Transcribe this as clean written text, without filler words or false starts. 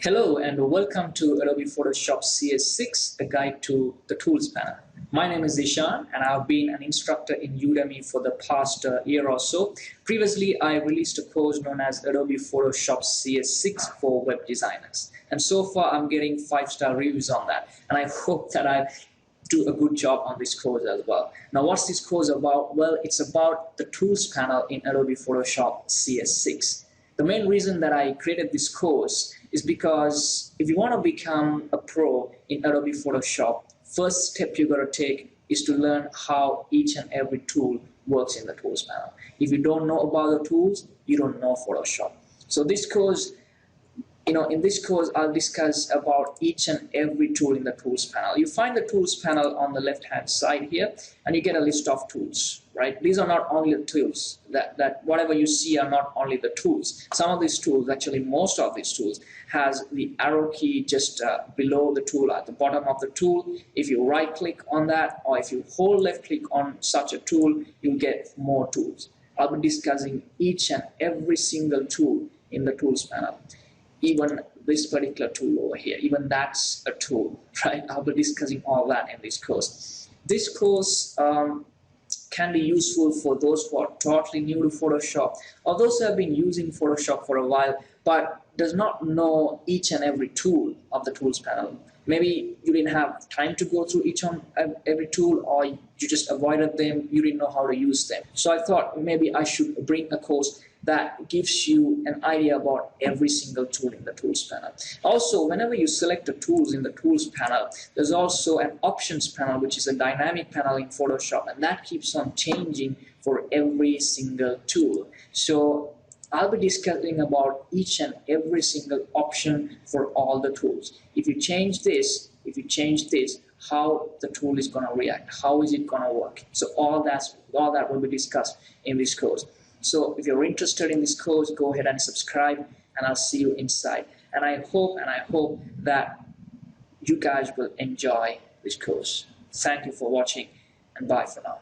Hello and welcome to Adobe Photoshop CS6, the guide to the tools panel. My name is Ishan and I've been an instructor in Udemy for the past year or so. Previously, I released a course known as Adobe Photoshop CS6 for web designers. And so far, I'm getting 5-star reviews on that. And I hope that I do a good job on this course as well. Now, what's this course about? Well, it's about the tools panel in Adobe Photoshop CS6. The main reason that I created this course is because if you want to become a pro in Adobe Photoshop, first step you got to take is to learn how each and every tool works in the tools panel. If you don't know about the tools, you don't know Photoshop. So this course, in this course, I'll discuss about each and every tool in the tools panel. You find the tools panel on the left-hand side here, and you get a list of tools, right? These are not only the tools. That whatever you see are not only the tools. Some of these tools, actually most of these tools, has the arrow key just below the tool at the bottom of the tool. If you right-click on that, or if you hold left-click on such a tool, you'll get more tools. I'll be discussing each and every single tool in the tools panel. Even this particular tool over here, even that's a tool, right? I'll be discussing all that in this course. This course can be useful for those who are totally new to Photoshop, or those who have been using Photoshop for a while, but does not know each and every tool of the tools panel. Maybe you didn't have time to go through each and every tool, or you just avoided them, you didn't know how to use them. So I thought maybe I should bring a course that gives you an idea about every single tool in the tools panel. Also, whenever you select the tools in the tools panel, there's also an options panel, which is a dynamic panel in Photoshop, and that keeps on changing for every single tool. So I'll be discussing about each and every single option for all the tools. If you change this, how the tool is going to react, how is it going to work. So all that will be discussed in this course. So if you're interested in this course, go ahead and subscribe, and I'll see you inside. And I hope that you guys will enjoy this course. Thank you for watching, and bye for now.